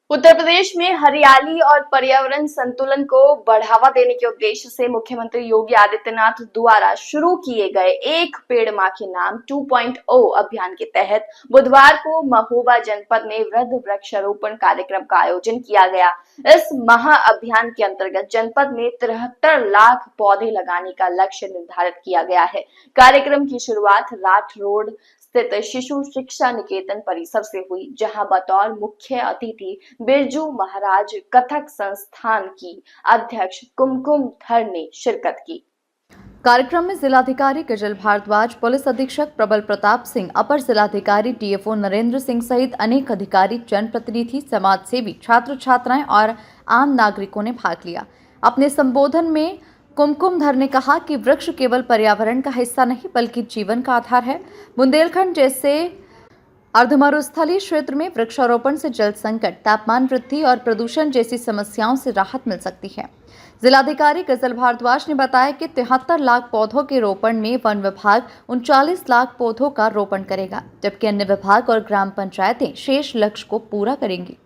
उत्तर प्रदेश में हरियाली और पर्यावरण संतुलन को बढ़ावा देने के उद्देश्य से मुख्यमंत्री योगी आदित्यनाथ द्वारा शुरू किए गए एक पेड़ मां के नाम 2.0 अभियान के तहत बुधवार को महोबा जनपद में वृहद वृक्षारोपण कार्यक्रम का आयोजन किया गया। इस महा अभियान के अंतर्गत जनपद में 73 लाख पौधे लगाने का लक्ष्य निर्धारित किया गया है। कार्यक्रम की शुरुआत राठ रोड स्थित शिशु शिक्षा निकेतन परिसर से हुई, जहां बतौर मुख्य अतिथि बिरजू महाराज कथक संस्थान की अध्यक्ष कुमकुम धर ने शिरकत की। कार्यक्रम में जिलाधिकारी गजल भारद्वाज, पुलिस अधीक्षक प्रबल प्रताप सिंह, अपर जिलाधिकारी डीएफओ नरेंद्र सिंह सहित अनेक अधिकारी, जनप्रतिनिधि, समाज सेवी, छात्र छात्राएं और आम नागरिकों ने भाग लिया। अपने संबोधन में कुमकुम धर ने कहा कि वृक्ष केवल पर्यावरण का हिस्सा नहीं बल्कि जीवन का आधार है। बुंदेलखंड जैसे अर्धमरुस्थलीय क्षेत्र में वृक्षारोपण से जल संकट, तापमान वृद्धि और प्रदूषण जैसी समस्याओं से राहत मिल सकती है। जिलाधिकारी गजल भारद्वाज ने बताया कि 73 लाख पौधों के रोपण में वन विभाग 39 लाख पौधों का रोपण करेगा, जबकि अन्य विभाग और ग्राम पंचायतें शेष लक्ष्य को पूरा करेंगी।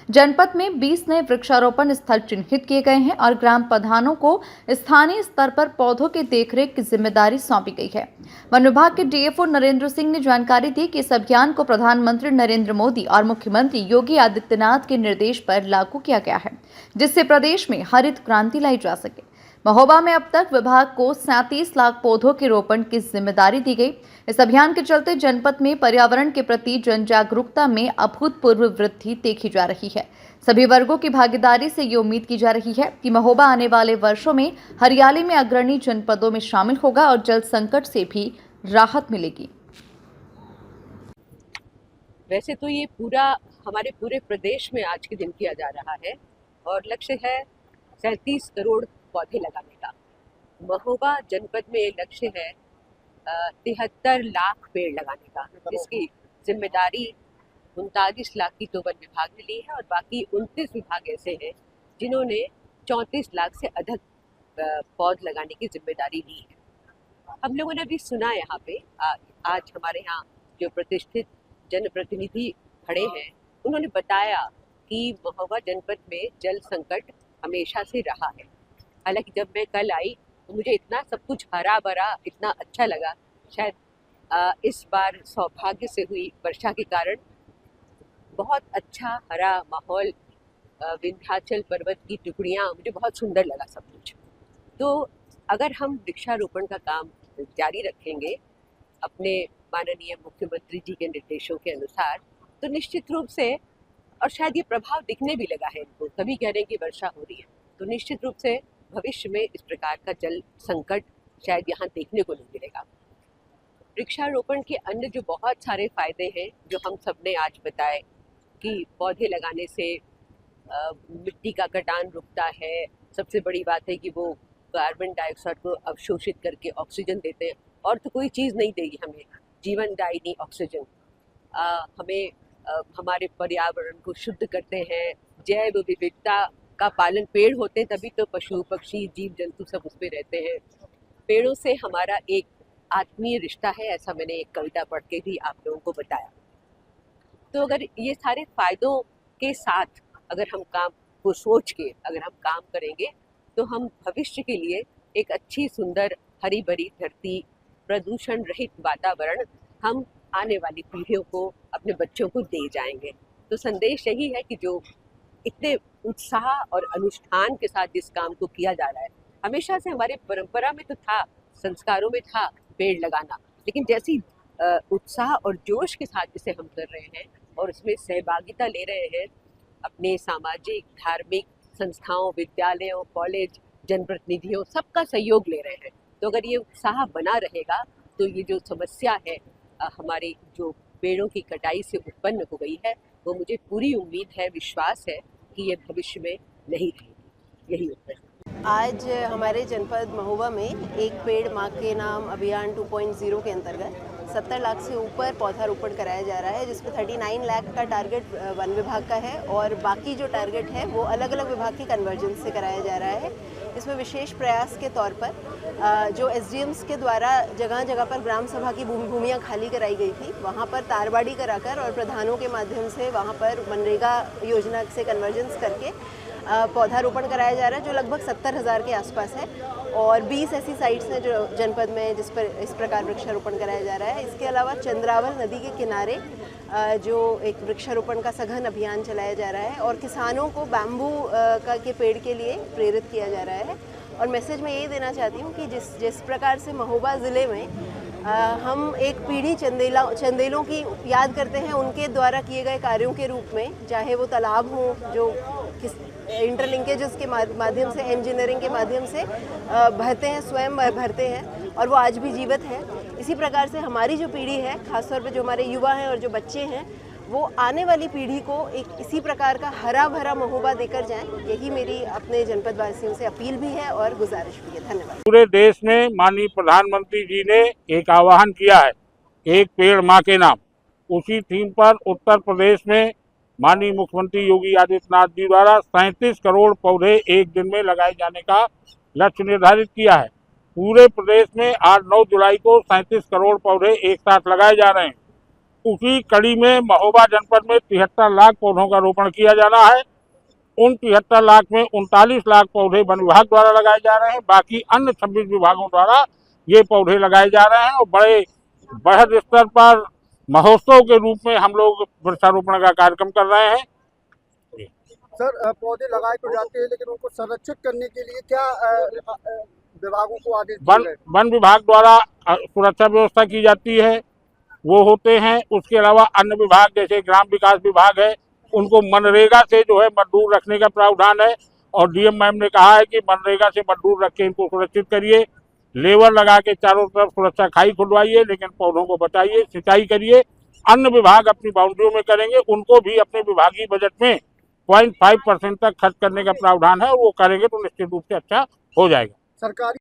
जनपद में 20 नए वृक्षारोपण स्थल चिन्हित किए गए हैं और ग्राम प्रधानों को स्थानीय स्तर पर पौधों की देखरेख की जिम्मेदारी सौंपी गई है। वन विभाग के डीएफओ नरेंद्र सिंह ने जानकारी दी कि इस अभियान को प्रधानमंत्री नरेंद्र मोदी और मुख्यमंत्री योगी आदित्यनाथ के निर्देश पर लागू किया गया है, जिससे प्रदेश में हरित क्रांति लाई जा सके। महोबा में अब तक विभाग को 37 लाख पौधों के रोपण की जिम्मेदारी दी गई। इस अभियान के चलते जनपद में पर्यावरण के प्रति जन जागरूकता में अभूतपूर्व वृद्धि देखी जा रही है। सभी वर्गों की भागीदारी से ये उम्मीद की जा रही है कि महोबा आने वाले वर्षों में हरियाली में अग्रणी जनपदों में शामिल होगा और जल संकट से भी राहत मिलेगी। वैसे तो ये हमारे पूरे प्रदेश में आज के दिन किया जा रहा है और लक्ष्य है 37 करोड़ पौधे लगाने का। महोबा जनपद में लक्ष्य है 73 लाख पेड़ लगाने का, जिसकी जिम्मेदारी 39 लाख की तो वन विभाग ने ली है और बाकी 29 विभाग ऐसे हैं जिन्होंने 34 लाख से अधिक पौध लगाने की जिम्मेदारी ली है। हम लोगों ने अभी सुना यहाँ पे आज हमारे यहाँ जो प्रतिष्ठित जनप्रतिनिधि खड़े हैं, उन्होंने बताया कि महोबा जनपद में जल संकट हमेशा से रहा है। हालांकि जब मैं कल आई तो मुझे इतना सब कुछ हरा भरा इतना अच्छा लगा। शायद इस बार सौभाग्य से हुई वर्षा के कारण बहुत अच्छा हरा माहौल, विंध्याचल पर्वत की टुकड़ियाँ, मुझे बहुत सुंदर लगा सब कुछ। तो अगर हम वृक्षारोपण का काम जारी रखेंगे अपने माननीय मुख्यमंत्री जी के निर्देशों के अनुसार, तो निश्चित रूप से, और शायद ये प्रभाव दिखने भी लगा है इनको, तभी कह रहे हैं कि वर्षा हो रही है, तो निश्चित रूप से भविष्य में इस प्रकार का जल संकट शायद यहाँ देखने को नहीं मिलेगा। वृक्षारोपण के अन्य जो बहुत सारे फायदे हैं जो हम सबने आज बताए कि पौधे लगाने से मिट्टी का कटान रुकता है। सबसे बड़ी बात है कि वो कार्बन डाइऑक्साइड को अवशोषित करके ऑक्सीजन देते हैं, और तो कोई चीज़ नहीं देगी हमें जीवनदायिनी ऑक्सीजन। हमें हमारे पर्यावरण को शुद्ध करते हैं, जैव विविधता का पालन, पेड़ होते हैं तभी तो पशु पक्षी जीव जंतु सब उस पर रहते हैं। पेड़ों से हमारा एक आत्मीय रिश्ता है, ऐसा मैंने एक कविता पढ़ के भी आप लोगों को बताया। तो अगर ये सारे फायदों के साथ अगर हम काम को सोच के अगर हम काम करेंगे तो हम भविष्य के लिए एक अच्छी सुंदर हरी भरी धरती, प्रदूषण रहित वातावरण हम आने वाली पीढ़ियों को, अपने बच्चों को दे जाएंगे। तो संदेश यही है कि जो इतने उत्साह और अनुष्ठान के साथ इस काम को किया जा रहा है, हमेशा से हमारी परंपरा में तो था, संस्कारों में था पेड़ लगाना, लेकिन जैसी उत्साह और जोश के साथ इसे हम कर रहे हैं और उसमें सहभागिता ले रहे हैं, अपने सामाजिक धार्मिक संस्थाओं, विद्यालयों, कॉलेज, जनप्रतिनिधियों, सबका सहयोग ले रहे हैं, तो अगर ये उत्साह बना रहेगा तो ये जो समस्या है हमारी जो पेड़ों की कटाई से उत्पन्न हो गई है, वो मुझे पूरी उम्मीद है, विश्वास है कि ये भविष्य में नहीं रहेगी। यही उत्तर है। आज हमारे जनपद महोबा में एक पेड़ मां के नाम अभियान 2.0 के अंतर्गत 70 लाख से ऊपर पौधारोपण कराया जा रहा है, जिसमें 39 लाख का टारगेट वन विभाग का है और बाकी जो टारगेट है वो अलग अलग विभाग की कन्वर्जेंस से कराया जा रहा है। इसमें विशेष प्रयास के तौर पर जो एसडीएम्स के द्वारा जगह जगह पर ग्राम सभा की भूमियाँ खाली कराई गई थी, वहाँ पर तारबाड़ी कराकर और प्रधानों के माध्यम से वहाँ पर मनरेगा योजना से कन्वर्जेंस करके पौधारोपण कराया जा रहा है, जो लगभग 70,000 के आसपास है और 20 ऐसी साइट्स हैं जो जनपद में जिस पर इस प्रकार वृक्षारोपण कराया जा रहा है। इसके अलावा चंद्रावल नदी के किनारे जो एक वृक्षारोपण का सघन अभियान चलाया जा रहा है और किसानों को बैम्बू के पेड़ के लिए प्रेरित किया जा रहा है। और मैसेज मैं ये देना चाहती हूँ कि जिस प्रकार से महोबा ज़िले में हम एक पीढ़ी चंदेलों की याद करते हैं उनके द्वारा किए गए कार्यों के रूप में, चाहे वो तालाब हों जो इंटरलिंकेजेस के माध्यम से, इंजीनियरिंग के माध्यम से भरते हैं, स्वयं भरते हैं और वो आज भी जीवित है। इसी प्रकार से हमारी जो पीढ़ी है, खासतौर पे जो हमारे युवा हैं और जो बच्चे हैं, वो आने वाली पीढ़ी को एक इसी प्रकार का हरा भरा महोबा देकर जाएं। यही मेरी अपने जनपद वासियों से अपील भी है और गुजारिश भी है। धन्यवाद। पूरे देश में माननीय प्रधानमंत्री जी ने एक आह्वान किया है, एक पेड़ माँ के नाम। उसी थीम पर उत्तर प्रदेश में माननीय मुख्यमंत्री योगी आदित्यनाथ जी द्वारा 37 करोड़ पौधे एक दिन में लगाए जाने का लक्ष्य निर्धारित किया है। पूरे प्रदेश में 8-9 जुलाई को 37 करोड़ पौधे एक साथ लगाए जा रहे हैं। उसी कड़ी में महोबा जनपद में 73 लाख पौधों का रोपण किया जाना है। उन 73 लाख में 39 लाख पौधे वन विभाग द्वारा लगाए जा रहे हैं। बाकी अन्य 26 विभागों द्वारा ये पौधे लगाए जा रहे हैं और बड़े बृहद स्तर पर महोत्सव के रूप में हम लोग वृक्षारोपण का कार्यक्रम कर रहे हैं। सर, पौधे लगाए तो जाते हैं, लेकिन उनको संरक्षित करने के लिए क्या विभागों को आदेश दिए गए? वन विभाग द्वारा सुरक्षा व्यवस्था की जाती है, वो होते हैं। उसके अलावा अन्य विभाग जैसे ग्राम विकास विभाग है, उनको मनरेगा से जो है मजदूर रखने का प्रावधान है और डीएम मैम ने कहा है कि मनरेगा से मजदूर रख के इनको सुरक्षित करिए, लेबर लगा के चारों तरफ सुरक्षा खाई खुदवाइए, लेकिन पौधों को बचाइए, सिंचाई करिए। अन्य विभाग अपनी बाउंड्रियों में करेंगे, उनको भी अपने विभागीय बजट में 0.5% तक खर्च करने का प्रावधान है और वो करेंगे तो निश्चित रूप से अच्छा हो जाएगा। सरकारी